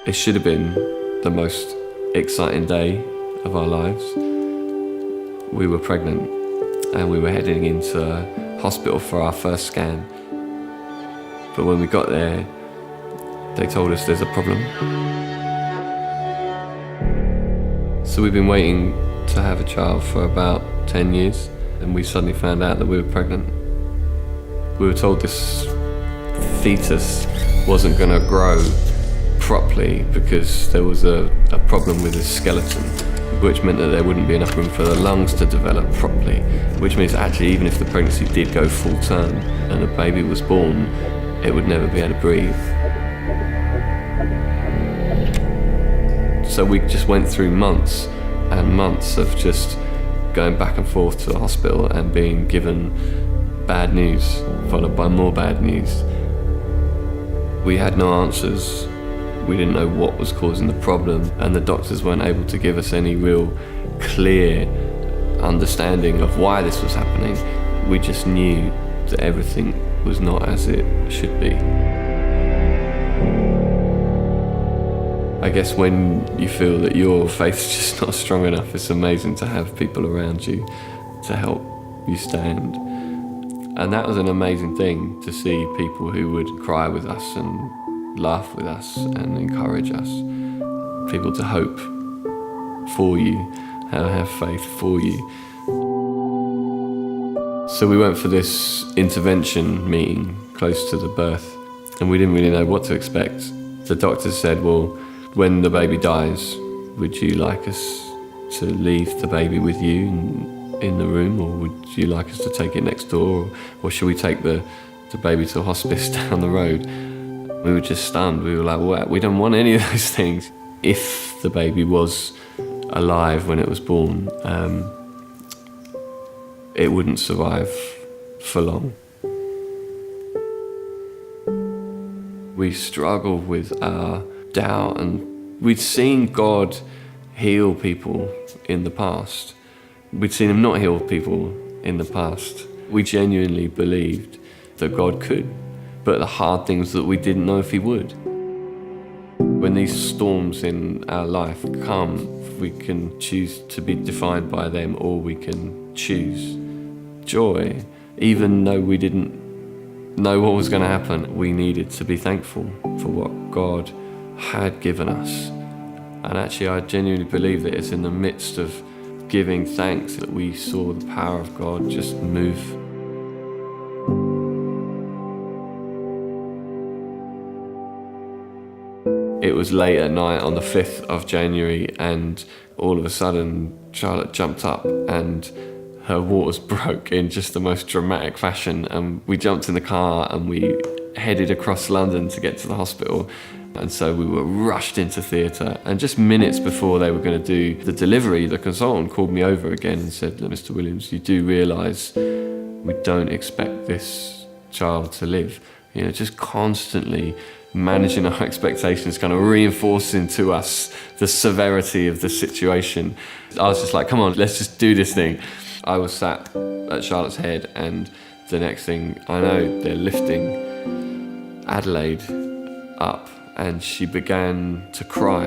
It should have been the most exciting day of our lives. We were pregnant and we were heading into hospital for our first scan. But when we got there, they told us there's a problem. So we've been waiting to have a child for about 10 years, and we suddenly found out that we were pregnant. We were told this fetus wasn't going to grow properly because there was a problem with his skeleton, which meant that there wouldn't be enough room for the lungs to develop properly, which means actually even if the pregnancy did go full term and the baby was born, it would never be able to breathe. So we just went through months and months of just going back and forth to the hospital and being given bad news, followed by more bad news. We had no answers. We didn't know what was causing the problem, and the doctors weren't able to give us any real clear understanding of why this was happening. We just knew that everything was not as it should be. I guess when you feel that your faith's just not strong enough, it's amazing to have people around you to help you stand. And that was an amazing thing, to see people who would cry with us and laugh with us and encourage us. People to hope for you and have faith for you. So we went for this intervention meeting close to the birth, and we didn't really know what to expect. The doctor said, well, when the baby dies, would you like us to leave the baby with you in the room, or would you like us to take it next door, or should we take the baby to a hospice down the road? We were just stunned. We were like, well, we don't want any of those things. If the baby was alive when it was born, it wouldn't survive for long. We struggled with our doubt, and we'd seen God heal people in the past. We'd seen him not heal people in the past. We genuinely believed that God could, but the hard things that we didn't know if he would. When these storms in our life come, we can choose to be defined by them, or we can choose joy. Even though we didn't know what was going to happen, we needed to be thankful for what God had given us. And actually, I genuinely believe that it's in the midst of giving thanks that we saw the power of God just move. It was late at night on the 5th of January, and all of a sudden Charlotte jumped up and her waters broke in just the most dramatic fashion, and we jumped in the car and we headed across London to get to the hospital. And so we were rushed into theatre, and just minutes before they were going to do the delivery, the consultant called me over again and said, Mr. Williams, you do realise we don't expect this child to live. You know, just constantly managing our expectations, kind of reinforcing to us the severity of the situation. I was just like, come on, let's just do this thing. I was sat at Charlotte's head, and the next thing I know, they're lifting Adelaide up, and she began to cry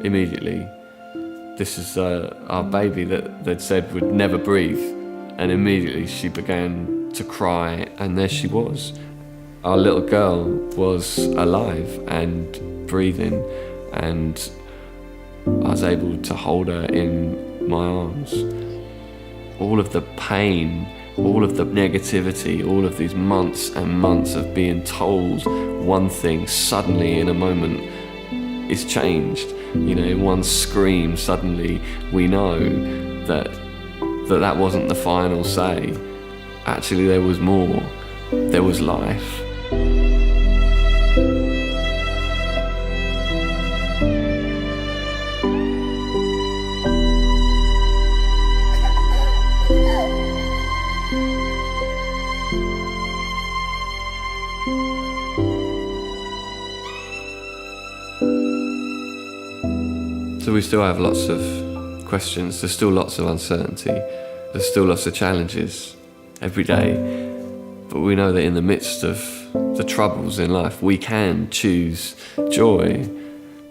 immediately. This is our baby that they'd said would never breathe, and immediately she began to cry, and there she was. Our little girl was alive and breathing, and I was able to hold her in my arms. All of the pain, all of the negativity, all of these months and months of being told one thing, suddenly in a moment is changed. You know, in one scream, suddenly we know that wasn't the final say. Actually, there was more. There was life. So we still have lots of questions, there's still lots of uncertainty, there's still lots of challenges every day. But we know that in the midst of the troubles in life, we can choose joy.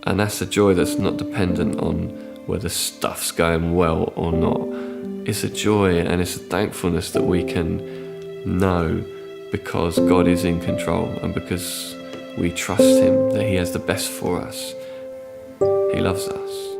And that's a joy that's not dependent on whether stuff's going well or not. It's a joy and it's a thankfulness that we can know because God is in control and because we trust him that he has the best for us. He loves us.